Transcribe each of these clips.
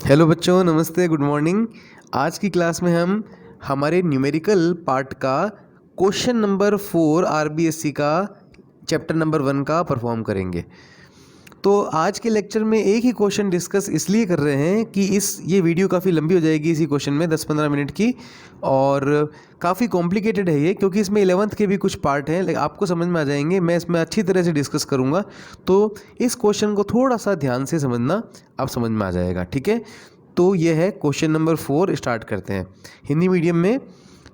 Hello बच्चों, नमस्ते, good morning. आज की क्लास में हम हमारे न्यूमेरिकल पार्ट का क्वेश्चन नंबर 4 आरबीएससी का चैप्टर नंबर 1 का परफॉर्म करेंगे। तो आज के लेक्चर में एक ही क्वेश्चन डिस्कस इसलिए कर रहे हैं कि ये वीडियो काफ़ी लंबी हो जाएगी इसी क्वेश्चन में 10-15 मिनट की, और काफ़ी कॉम्प्लिकेटेड है ये, क्योंकि इसमें 11th के भी कुछ पार्ट हैं, लेकिन आपको समझ में आ जाएंगे। मैं इसमें अच्छी तरह से डिस्कस करूँगा, तो इस क्वेश्चन को थोड़ा सा ध्यान से समझना, आप समझ में आ जाएगा। ठीक है, तो ये है क्वेश्चन नंबर 4। स्टार्ट करते हैं। हिंदी मीडियम में,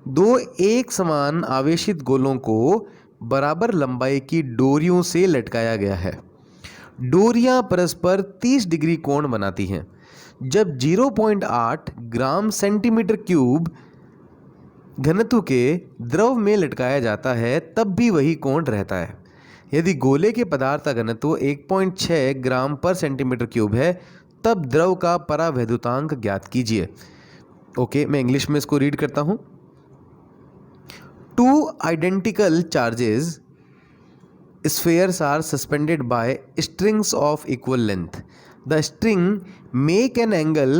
दो एक समान आवेशित गोलों को बराबर लंबाई की डोरियों से लटकाया गया है। डोरियां परस्पर 30 डिग्री कोण बनाती हैं। जब 0.8 ग्राम सेंटीमीटर क्यूब घनत्व के द्रव में लटकाया जाता है तब भी वही कोण रहता है। यदि गोले के पदार्थ का घनत्व 1.6 ग्राम पर सेंटीमीटर क्यूब है तब द्रव का परावैद्युतांक ज्ञात कीजिए। ओके, मैं इंग्लिश में इसको रीड करता हूं। Two identical charges spheres are suspended by strings of equal length. The string make an angle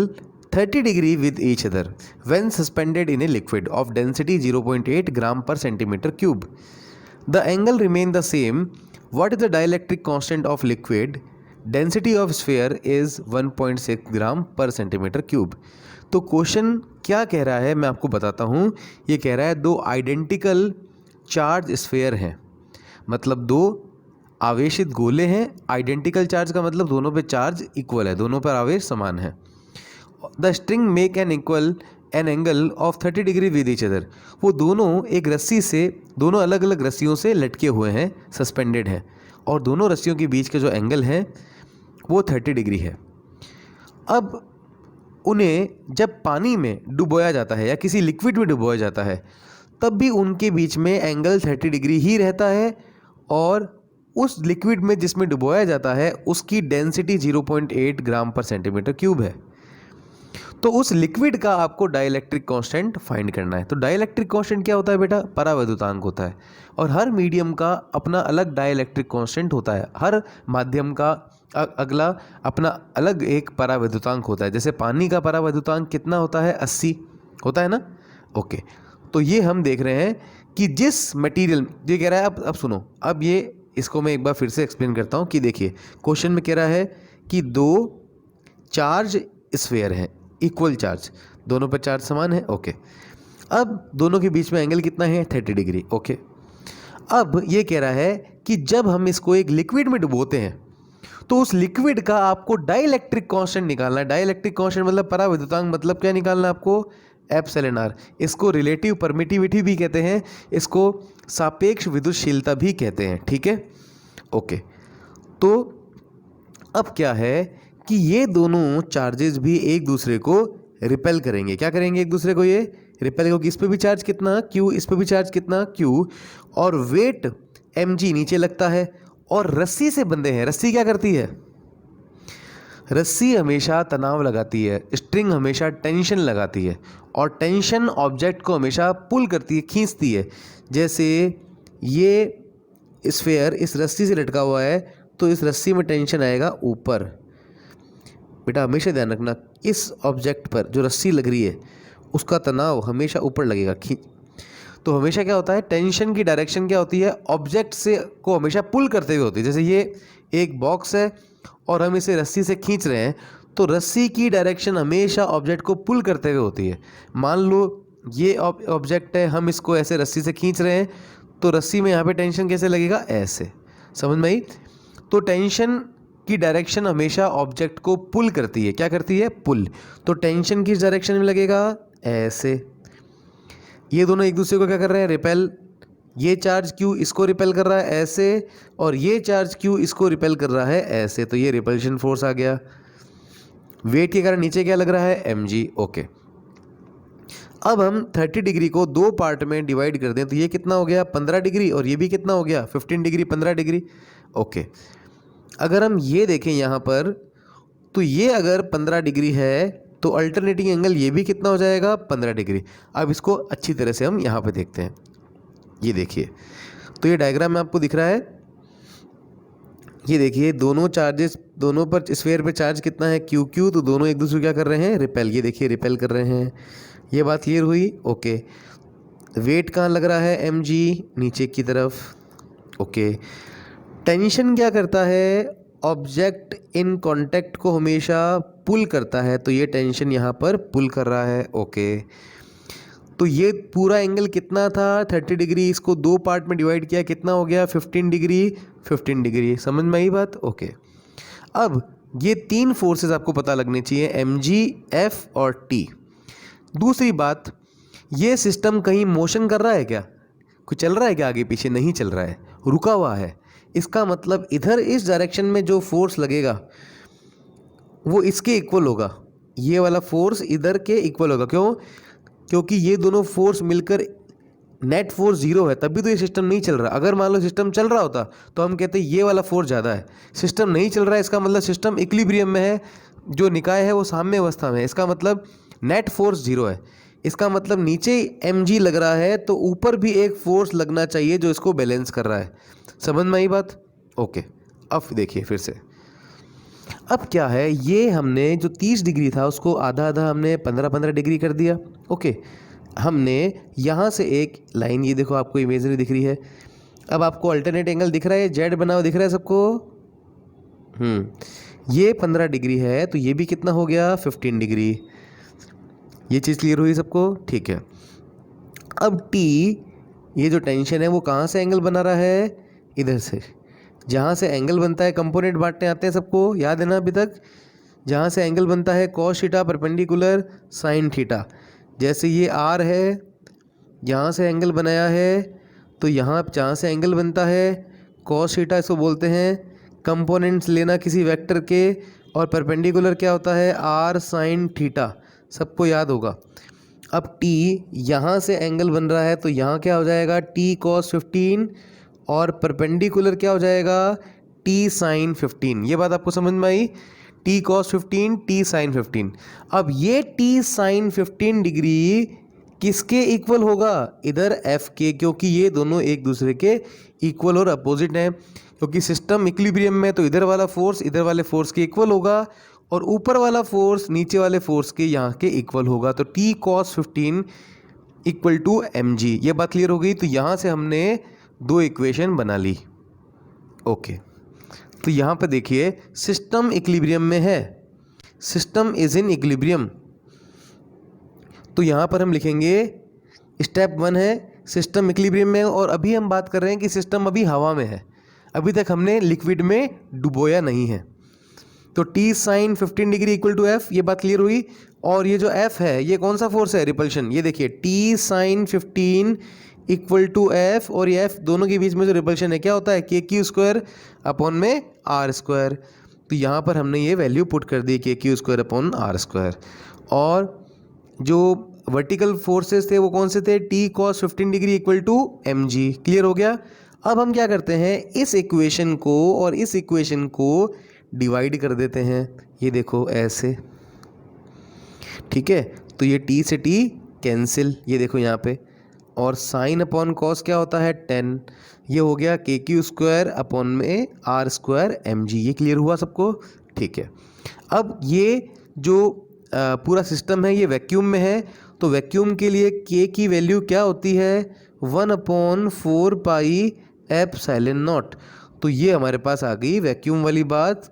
30 degree with each other when suspended in a liquid of density 0.8 gram per centimeter cube. The angle remain the same. What is the dielectric constant of liquid? Density of sphere is 1.6 gram per centimeter cube. तो question क्या कह रहा है मैं आपको बताता हूँ। ये कह रहा है दो आइडेंटिकल चार्ज स्फेयर हैं, मतलब दो आवेशित गोले हैं। आइडेंटिकल चार्ज का मतलब दोनों पे चार्ज इक्वल है, दोनों पर आवेश समान है। The string make an angle of 30 degree with each other. वो दोनों एक रस्सी से, दोनों अलग अलग रस्सियों से लटके हुए हैं, सस्पेंडेड हैं, और दोनों रस्सियों के बीच का जो एंगल है वो 30 डिग्री है। अब उन्हें जब पानी में डुबोया जाता है या किसी लिक्विड में डुबोया जाता है तब भी उनके बीच में एंगल 30 डिग्री ही रहता है, और उस लिक्विड में जिसमें डुबोया जाता है उसकी डेंसिटी 0.8 ग्राम पर सेंटीमीटर क्यूब है। तो उस लिक्विड का आपको डाइलेक्ट्रिक कांस्टेंट फाइंड करना है। तो डाइलेक्ट्रिक कांस्टेंट क्या होता है बेटा? परावैद्युतांक होता है, और हर मीडियम का अपना अलग डाइलेक्ट्रिक कांस्टेंट होता है। हर माध्यम का अगला अपना अलग एक परावैद्युतांक होता है। जैसे पानी का परावैद्युतांक कितना होता है? 80 होता है ना। ओके, तो ये हम देख रहे हैं कि जिस मटेरियल, ये कह रहा है, अब सुनो, अब ये इसको मैं एक बार फिर से एक्सप्लेन करता हूँ कि देखिए क्वेश्चन में कह रहा है कि दो चार्ज स्फेयर हैं, इक्वल चार्ज, दोनों पर चार्ज समान है। ओके, अब दोनों के बीच में एंगल कितना है? 30 डिग्री। ओके, अब ये कह रहा है कि जब हम इसको एक लिक्विड में डुबोते हैं तो उस लिक्विड का आपको डाइलेक्ट्रिक कांस्टेंट निकालना है। डाइलेक्ट्रिक कांस्टेंट मतलब परावैद्युतांक, मतलब क्या निकालना है आपको? Epsilon R. इसको रिलेटिव परमिटिविटी भी कहते हैं, इसको सापेक्ष विद्युतशीलता भी कहते हैं। ठीक है, ओके। तो अब क्या है कि ये दोनों चार्जेस भी एक दूसरे को रिपेल करेंगे। क्या करेंगे? एक दूसरे को ये रिपेल, क्योंकि इस पे भी चार्ज कितना? क्यू, इस पे भी चार्ज कितना? क्यू, और वेट mg नीचे लगता है, और रस्सी से बंधे हैं। रस्सी क्या करती है? रस्सी हमेशा तनाव लगाती है, स्ट्रिंग हमेशा टेंशन लगाती है, और टेंशन ऑब्जेक्ट को हमेशा पुल करती है, खींचती है। जैसे ये स्फेयर इस रस्सी से लटका हुआ है तो इस रस्सी में टेंशन आएगा ऊपर। बेटा हमेशा ध्यान रखना, इस ऑब्जेक्ट पर जो रस्सी लग रही है उसका तनाव हमेशा ऊपर लगेगा, तो हमेशा क्या होता है? टेंशन की डायरेक्शन क्या होती है? ऑब्जेक्ट से को हमेशा पुल करते हुए होती है। जैसे ये एक बॉक्स है और हम इसे रस्सी से खींच रहे हैं, तो रस्सी की डायरेक्शन हमेशा ऑब्जेक्ट को पुल करते हुए होती है। मान लो ये ऑब्जेक्ट है, हम इसको ऐसे रस्सी से खींच रहे हैं, तो रस्सी में यहाँ पे टेंशन कैसे लगेगा? ऐसे। समझ में आई? तो टेंशन की डायरेक्शन हमेशा ऑब्जेक्ट को पुल करती है। क्या करती है? पुल। तो टेंशन किस डायरेक्शन में लगेगा? ऐसे। ये दोनों एक दूसरे को क्या कर रहे हैं? रिपेल। ये चार्ज क्यू इसको रिपेल कर रहा है ऐसे, और ये चार्ज क्यू इसको रिपेल कर रहा है ऐसे, तो ये रिपल्शन फोर्स आ गया। वेट के कारण नीचे क्या लग रहा है? mg। ओके, अब हम 30 डिग्री को दो पार्ट में डिवाइड कर दें तो ये कितना हो गया? 15 डिग्री, और ये भी कितना हो गया? 15 डिग्री, 15 डिग्री। ओके, अगर हम ये देखें यहाँ पर, तो ये अगर 15 डिग्री है तो अल्टरनेटिंग एंगल ये भी कितना हो जाएगा? 15 डिग्री। अब इसको अच्छी तरह से हम यहाँ पे देखते हैं। ये देखिए, तो ये डायग्राम में आपको दिख रहा है, ये देखिए दोनों चार्जेस, दोनों पर स्फेयर पे चार्ज कितना है क्यू क्यू, तो दोनों एक दूसरे को क्या कर रहे हैं, रिपेल। ये देखिए रिपेल कर रहे हैं। ये बात क्लियर हुई? ओके। वेट कहाँ लग रहा है, एम जी, नीचे की तरफ। ओके। टेंशन क्या करता है, ऑब्जेक्ट इन कांटेक्ट को हमेशा पुल करता है, तो ये टेंशन यहाँ पर पुल कर रहा है। ओके। तो ये पूरा एंगल कितना था, 30 डिग्री। इसको दो पार्ट में डिवाइड किया, कितना हो गया, 15 डिग्री। 15 डिग्री, समझ में आई बात? ओके। अब ये तीन फोर्सेस आपको पता लगने चाहिए, एम जी, एफ और टी। दूसरी बात, ये सिस्टम कहीं मोशन कर रहा है क्या, कुछ चल रहा है क्या आगे पीछे? नहीं चल रहा है, रुका हुआ है। इसका मतलब इधर इस डायरेक्शन में जो फोर्स लगेगा वो इसके इक्वल होगा, ये वाला फोर्स इधर के इक्वल होगा। क्यों? क्योंकि ये दोनों फोर्स मिलकर नेट फोर्स जीरो है, तभी तो ये सिस्टम नहीं चल रहा। अगर मान लो सिस्टम चल रहा होता तो हम कहते ये वाला फोर्स ज़्यादा है। सिस्टम नहीं चल रहा है, इसका मतलब सिस्टम इक्विलिब्रियम में है, जो निकाय है वो साम्य अवस्था में है। इसका मतलब नेट फोर्स जीरो है। इसका मतलब नीचे एम जी लग रहा है तो ऊपर भी एक फोर्स लगना चाहिए जो इसको बैलेंस कर रहा है। समझ में आई बात? ओके। अब देखिए फिर से, अब क्या है, ये हमने जो 30 डिग्री था उसको आधा आधा हमने 15-15 डिग्री कर दिया। ओके। हमने यहाँ से एक लाइन, ये देखो आपको इमेजरी दिख रही है। अब आपको अल्टरनेट एंगल दिख रहा है, जेड बना हुआ दिख रहा है सबको। ये 15 डिग्री है तो ये भी कितना हो गया, 15 डिग्री। ये चीज़ क्लियर हुई सबको? ठीक है। अब टी, ये जो टेंशन है वो कहाँ से एंगल बना रहा है, इधर से। जहाँ से एंगल बनता है, कंपोनेंट बांटने आते हैं सबको, याद है ना अभी तक? जहाँ से एंगल बनता है cos theta perpendicular sine theta. जैसे ये आर है, यहाँ से एंगल बनाया है, तो यहाँ जहाँ से एंगल बनता है कॉस थीटा, इसको बोलते हैं कंपोनेंट्स लेना किसी वेक्टर के, और परपेंडिकुलर क्या होता है, आर साइन थीटा। सबको याद होगा। अब टी, यहाँ से एंगल बन रहा है तो यहाँ क्या हो जाएगा, टी कॉस 15, और परपेंडिकुलर क्या हो जाएगा, टी साइन 15। ये बात आपको समझ में आई? T cos 15, T sine 15। अब ये टी साइन 15 डिग्री किसके इक्वल होगा, इधर एफ के, क्योंकि ये दोनों एक दूसरे के इक्वल और अपोजिट हैं। क्योंकि सिस्टम इक्विलिब्रियम में, तो इधर वाला फोर्स इधर वाले फोर्स के इक्वल होगा, और ऊपर वाला फोर्स नीचे वाले फोर्स के यहाँ के इक्वल होगा। तो T cos 15 equal to M G. ये बात क्लियर हो गई? तो यहाँ से हमने दो इक्वेशन बना ली। ओके। तो यहाँ पे देखिए सिस्टम इक्विलिब्रियम में है, सिस्टम इज इन इक्विलिब्रियम। तो यहाँ पर हम लिखेंगे स्टेप 1 है सिस्टम इक्विलिब्रियम में, और अभी हम बात कर रहे हैं कि सिस्टम अभी हवा में है, अभी तक हमने लिक्विड में डुबोया नहीं है। तो T sine 15 degree equal to F, ये बात क्लियर हुई। और ये जो एफ है ये कौन सा फोर्स है, रिपल्शन। ये देखिए T sine 15 equal to F, और ये एफ दोनों के बीच में जो रिपल्शन है क्या होता है, के क्यू स्क्वायर अपॉन में आर स्क्वायर। तो यहाँ पर हमने ये वैल्यू पुट कर दी, K Q square upon R square. और जो वर्टिकल फोर्सेस थे वो कौन से थे, T cos 15 degree equal to M G. Clear हो गया? अब हम क्या करते हैं, इस इक्वेशन को और इस इक्वेशन को डिवाइड कर देते हैं। ये देखो ऐसे, ठीक है। तो ये टी से टी कैंसिल, ये देखो यहाँ पे, और साइन अपॉन कॉस क्या होता है, 10। ये हो गया के क्यू स्क्वायर अपॉन में आर स्क्वायर एम जी। ये क्लियर हुआ सबको? ठीक है। अब ये जो पूरा सिस्टम है ये वैक्यूम में है, तो वैक्यूम के लिए के की वैल्यू क्या होती है, 1/4 पाई एप्सिलॉन नॉट। तो ये हमारे पास आ गई वैक्यूम वाली बात,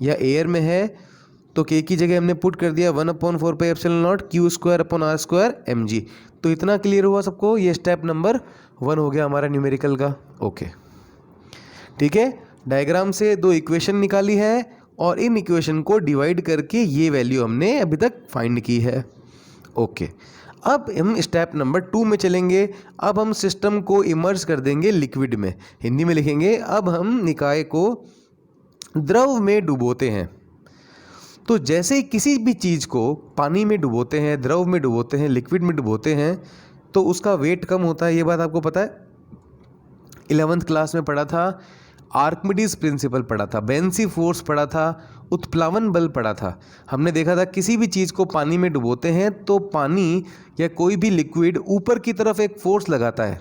या एयर में है तो के की जगह हमने पुट कर दिया 1/4 pi epsilon naught Q square upon R square M G. तो इतना क्लियर हुआ सबको? ये स्टेप नंबर 1 हो गया हमारा न्यूमेरिकल का। ओके, ठीक है। डायग्राम से दो इक्वेशन निकाली है, और इन इक्वेशन को डिवाइड करके ये वैल्यू हमने अभी तक फाइंड की है। ओके, अब हम स्टेप नंबर 2 में चलेंगे। अब हम सिस्टम को इमर्ज कर देंगे लिक्विड में, हिंदी में लिखेंगे अब हम निकाय को द्रव में डुबोते हैं। तो जैसे ही किसी भी चीज़ को पानी में डुबोते हैं, द्रव में डुबोते हैं, लिक्विड में डुबोते हैं, तो उसका वेट कम होता है। ये बात आपको पता है, 11th क्लास में पढ़ा था, आर्किमिडीज प्रिंसिपल पढ़ा था, बेंसी फोर्स पढ़ा था, उत्प्लावन बल पढ़ा था। हमने देखा था किसी भी चीज़ को पानी में डुबोते हैं तो पानी या कोई भी लिक्विड ऊपर की तरफ एक फोर्स लगाता है,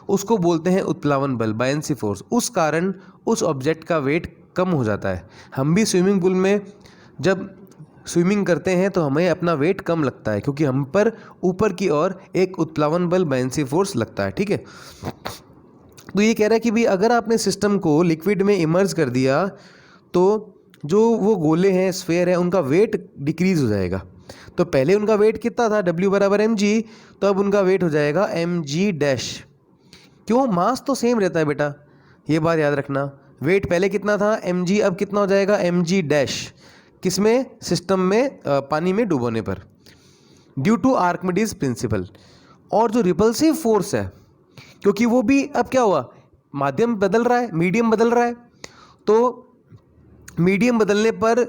उसको बोलते हैं उत्प्लावन बल, बायंसी फोर्स। उस कारण उस ऑब्जेक्ट का वेट कम हो जाता है। हम भी स्विमिंग पूल में जब स्विमिंग करते हैं तो हमें अपना वेट कम लगता है, क्योंकि हम पर ऊपर की ओर एक उत्प्लावन बल, बायंसी फोर्स लगता है। ठीक है, तो ये कह रहा है कि भाई अगर आपने सिस्टम को लिक्विड में इमर्ज कर दिया तो जो वो गोले हैं, स्फेयर है, उनका वेट डिक्रीज हो जाएगा। तो पहले उनका वेट कितना था, W बराबर mg, तो अब उनका वेट हो जाएगा mg डैश। क्यों, मास तो सेम रहता है बेटा, ये बात याद रखना। वेट पहले कितना था mg, अब कितना हो जाएगा mg डैश। किसमें, सिस्टम में पानी में डुबोने पर, ड्यू टू आर्किमिडीज प्रिंसिपल। और जो रिपल्सिव फोर्स है, क्योंकि वो भी अब क्या हुआ, माध्यम बदल रहा है, मीडियम बदल रहा है, तो मीडियम बदलने पर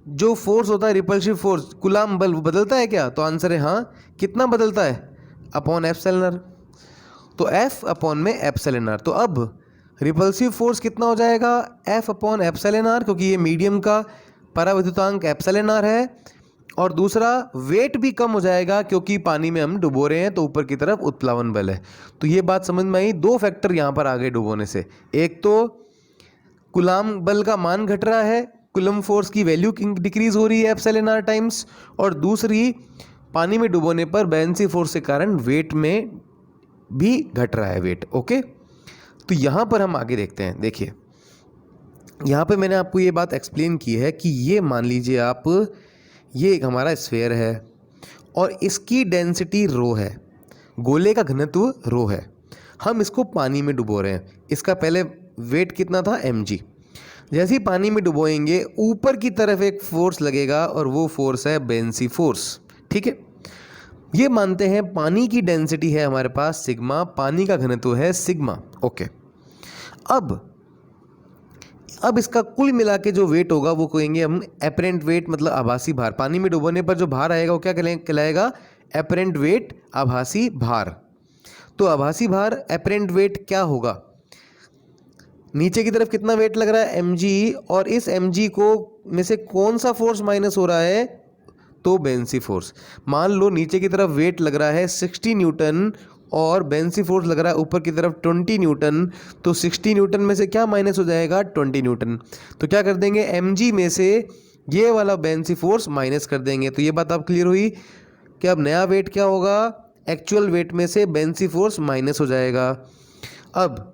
जो फोर्स होता है रिपल्सिव फोर्स, कूलम्ब बल, वो बदलता है क्या, तो आंसर है हाँ। कितना बदलता है, अपॉन एप्सिलॉन आर। तो F अपॉन में एप्सिलॉन आर। तो अब रिपल्सिव फोर्स कितना हो जाएगा, F अपॉन एप्सिलॉन आर, क्योंकि ये मीडियम का परावैद्युतांक एप्सिलॉन आर है। और दूसरा, वेट भी कम हो जाएगा क्योंकि पानी में हम डुबो रहे हैं, तो ऊपर की तरफ उत्प्लावन बल है। तो ये बात समझ में आई, दो फैक्टर यहाँ पर आ गए डुबोने से। एक तो कूलम्ब बल का मान घट रहा है, कूलम्ब फोर्स की वैल्यू डिक्रीज हो रही है एप्सिलॉन आर टाइम्स, और दूसरी, पानी में डुबोने पर बायंसी फोर्स के कारण वेट में भी घट रहा है वेट। ओके, तो यहाँ पर हम आगे देखते हैं। देखिए यहाँ पे मैंने आपको ये बात एक्सप्लेन की है कि ये मान लीजिए आप, ये एक हमारा स्फेयर है और इसकी डेंसिटी रो है, गोले का घनत्व रो है, हम इसको पानी में डुबो रहे हैं। इसका पहले वेट कितना था, mg। जैसे ही पानी में डुबोएंगे ऊपर की तरफ एक फोर्स लगेगा और वो फोर्स है बायंसी फोर्स। ठीक है, ये मानते हैं पानी की डेंसिटी है हमारे पास सिग्मा, पानी का घनत्व है सिग्मा। ओके, अब इसका कुल मिला के जो वेट होगा वो कहेंगे हम एपरेंट वेट, मतलब आभासी भार। पानी में डुबोने पर जो भार आएगा वो क्या कहलाएगा, एपरेंट वेट, आभासी भार। तो आभासी भार, एपरेंट वेट क्या होगा, नीचे की तरफ कितना वेट लग रहा है, mg, और इस mg को में से कौन सा फोर्स माइनस हो रहा है, तो बायंसी फोर्स। मान लो नीचे की तरफ वेट लग रहा है 60 न्यूटन और बायंसी फोर्स लग रहा है ऊपर की तरफ 20 न्यूटन, तो 60 न्यूटन में से क्या माइनस हो जाएगा, 20 न्यूटन। तो क्या कर देंगे, mg में से ये वाला बायंसी फोर्स माइनस कर देंगे। तो ये बात आप क्लियर हुई कि अब नया वेट क्या होगा, एक्चुअल वेट में से बायंसी फोर्स माइनस हो जाएगा। अब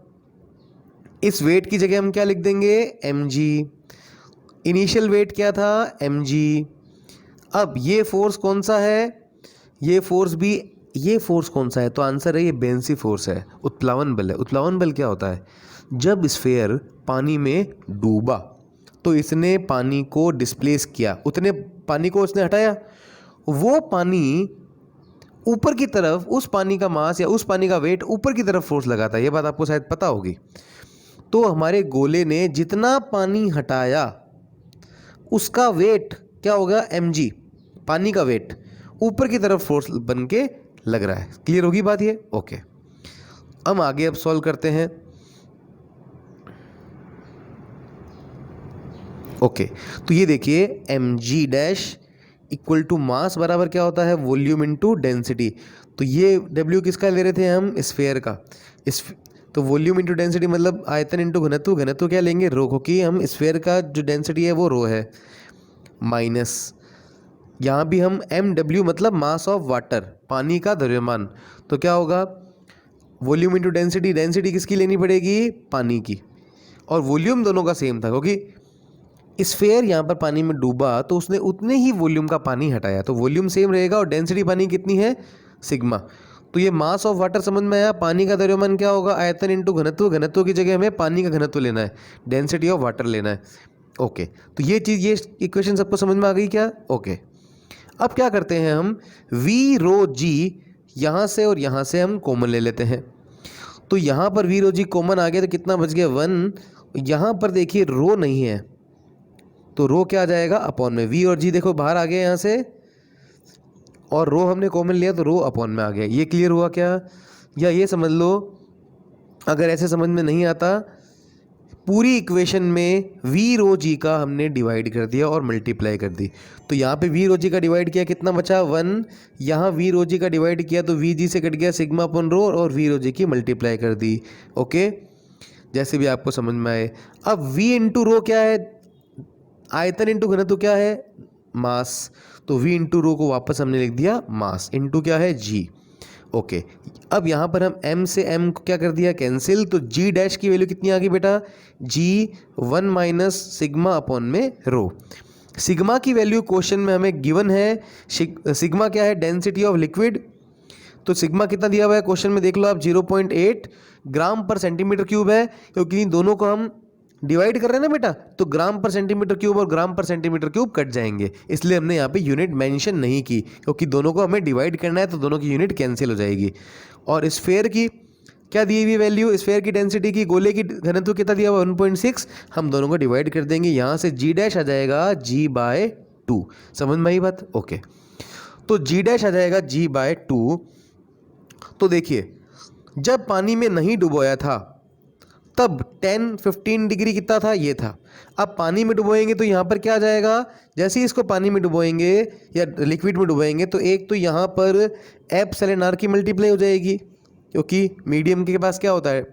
इस वेट की जगह हम क्या लिख देंगे, mg। इनिशियल वेट क्या था, mg। अब ये फोर्स कौन सा है, ये फोर्स कौन सा है, तो आंसर है ये बायंसी फोर्स है, उत्प्लावन बल है। उत्प्लावन बल क्या होता है, जब स्फेयर पानी में डूबा तो इसने पानी को डिस्प्लेस किया, उतने पानी को उसने हटाया, वो पानी ऊपर की तरफ, उस पानी का मास या उस पानी का वेट ऊपर की तरफ फोर्स लगाता है। ये बात आपको शायद पता होगी। तो हमारे गोले ने जितना पानी हटाया उसका वेट क्या होगा, mg, पानी का वेट ऊपर की तरफ फोर्स बन के लग रहा है। क्लियर होगी बात ये। ओके, हम आगे अब सॉल्व करते हैं। ओके, तो ये देखिए mg dash equal to mass बराबर क्या होता है, वॉल्यूम इनटू डेंसिटी। तो ये w किसका ले रहे थे हम, स्फेयर का। तो वॉल्यूम इंटू डेंसिटी मतलब आयतन इंटू घनत्व, घनत्व क्या लेंगे, रो, क्योंकि हम स्फेयर का जो डेंसिटी है वो रो है, माइनस यहाँ भी हम mw मतलब मास ऑफ वाटर, पानी का द्रव्यमान। तो क्या होगा, वॉल्यूम इंटू डेंसिटी, डेंसिटी किसकी लेनी पड़ेगी, पानी की, और वॉल्यूम दोनों का सेम था क्योंकि स्फेयर यहाँ पर पानी में डूबा तो उसने उतने ही वॉल्यूम का पानी हटाया, तो वॉल्यूम सेम रहेगा और डेंसिटी पानी कितनी है, सिग्मा। तो ये मास ऑफ वाटर समझ में आया, पानी का द्रव्यमान क्या होगा, आयतन इंटू घनत्व, घनत्व की जगह हमें पानी का घनत्व लेना है, डेंसिटी ऑफ वाटर लेना है। ओके, तो ये चीज़, ये इक्वेशन सबको समझ में आ गई क्या। ओके, अब क्या करते हैं हम, वी रो जी यहाँ से और यहाँ से हम कॉमन ले लेते हैं। तो यहाँ पर वी रो जी कॉमन आ गया तो कितना बच गया, 1। यहाँ पर देखिए रो नहीं है तो रो क्या आ जाएगा, अपॉन में। वी और जी देखो बाहर आ गया यहाँ से, और रो हमने कॉमन लिया तो रो अपॉन में आ गया। ये क्लियर हुआ क्या, या ये समझ लो, अगर ऐसे समझ में नहीं आता पूरी इक्वेशन में वी रो जी का हमने डिवाइड कर दिया और मल्टीप्लाई कर दी। तो यहाँ पे वी रो जी का डिवाइड किया, कितना बचा 1। यहाँ वी रो जी का डिवाइड किया तो वी जी से कट गया सिग्मा अपन रो, और वी रो जी की मल्टीप्लाई कर दी। ओके, जैसे भी आपको समझ में आए। अब वी इंटू रो क्या है, आयतन इंटू घनत्व क्या है, मास। तो वी इंटू रो को वापस हमने लिख दिया मास इंटू क्या है, जी। ओके, अब यहाँ पर हम m से m को क्या कर दिया, कैंसिल। तो g डैश की वैल्यू कितनी आ गई बेटा, g 1 माइनस सिग्मा अपॉन में रो। सिग्मा की वैल्यू क्वेश्चन में हमें गिवन है। सिग्मा क्या है, डेंसिटी ऑफ लिक्विड। तो सिग्मा कितना दिया हुआ है क्वेश्चन में, देख लो आप, 0.8 ग्राम पर सेंटीमीटर क्यूब है, क्योंकि इन दोनों को हम डिवाइड कर रहे हैं ना बेटा, तो ग्राम पर सेंटीमीटर क्यूब और ग्राम पर सेंटीमीटर क्यूब कट जाएंगे, इसलिए हमने यहाँ पे यूनिट मेंशन नहीं की, क्योंकि दोनों को हमें डिवाइड करना है तो दोनों की यूनिट कैंसिल हो जाएगी। और स्फेयर की क्या दी हुई वैल्यू, स्फेयर की डेंसिटी की, गोले की घनत्व कितना दिया हुआ 1.6, हम दोनों को डिवाइड कर देंगे, यहाँ से जी डैश आ जाएगा g/2। समझ में आई बात? ओके, तो जी डैश आ जाएगा g/2। तो देखिए, जब पानी में नहीं डुबोया था तब 10-15 डिग्री कितना था, ये था। अब पानी में डुबोएंगे तो यहाँ पर क्या आ जाएगा, जैसे ही इसको पानी में डुबोएंगे या लिक्विड में डुबोएंगे तो एक तो यहाँ पर एप्सिलॉन आर की मल्टीप्लाई हो जाएगी, क्योंकि मीडियम के पास क्या होता है,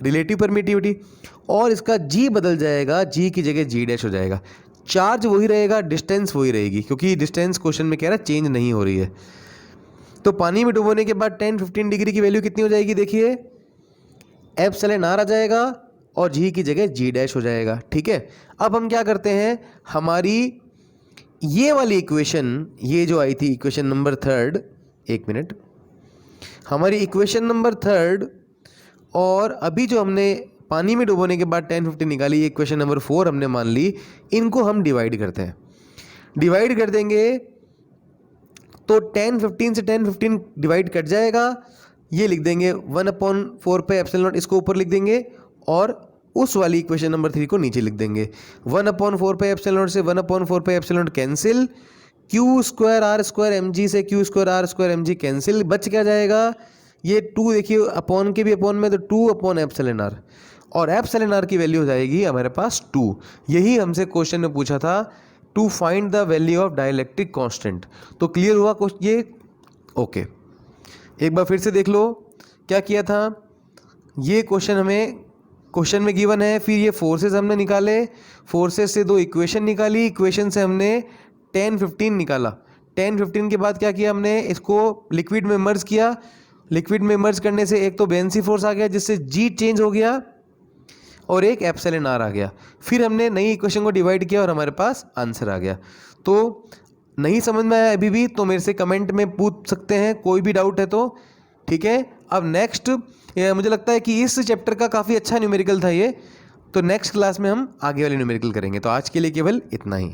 रिलेटिव परमिटिविटी, और इसका जी बदल जाएगा, जी की जगह जी डैश हो जाएगा। चार्ज वही रहेगा, डिस्टेंस वही रहेगी, क्योंकि डिस्टेंस क्वेश्चन में कह रहा है चेंज नहीं हो रही है। तो पानी में डुबोने के बाद 10-15 डिग्री की वैल्यू कितनी हो जाएगी, देखिए एप्सिलॉन आर आ जाएगा और जी की जगह जी डैश हो जाएगा। ठीक है, अब हम क्या करते हैं, हमारी ये वाली इक्वेशन, ये जो आई थी इक्वेशन नंबर 3, एक मिनट, हमारी इक्वेशन नंबर 3 और अभी जो हमने पानी में डुबोने के बाद 10-15 निकाली, इक्वेशन नंबर 4 हमने मान ली, इनको हम डिवाइड करते हैं। डिवाइड कर देंगे तो 10-15 से 10-15 डिवाइड कट जाएगा, ये लिख देंगे 1/4 पे एप्सिलॉन नॉट, इसको ऊपर लिख देंगे और उस वाली इक्वेशन नंबर 3 को नीचे लिख देंगे। 1/4 पे एप्सिलॉन नॉट से 1/4 पे epsilon not cancel, Q²R² mg से Q²R² mg कैंसिल, बच क्या जाएगा, ये 2 देखिए अपॉन के भी अपॉन में, तो 2/εr, और εr की वैल्यू हो जाएगी हमारे पास 2। यही हमसे क्वेश्चन में पूछा था, to find the value of dielectric constant. तो क्लियर हुआ क्वेश्चन ये? ओके, एक बार फिर से देख लो क्या किया था। ये क्वेश्चन हमें क्वेश्चन में गिवन है, फिर ये फोर्सेस हमने निकाले, फोर्सेस से 2 इक्वेशन निकाली, इक्वेशन से हमने 10-15 निकाला। 10-15 के बाद क्या किया हमने, इसको लिक्विड में मर्ज किया। लिक्विड में मर्ज करने से एक तो बेंसी फोर्स आ गया जिससे जी चेंज हो गया, और एक एप्सिलॉन आर आ गया। फिर हमने नई इक्वेशन को डिवाइड किया और हमारे पास आंसर आ गया। तो नहीं समझ में आया अभी भी तो मेरे से कमेंट में पूछ सकते हैं, कोई भी डाउट है तो। ठीक है, अब नेक्स्ट मुझे लगता है कि इस चैप्टर का काफ़ी अच्छा न्यूमेरिकल था ये, तो नेक्स्ट क्लास में हम आगे वाले न्यूमेरिकल करेंगे। तो आज के लिए केवल इतना ही।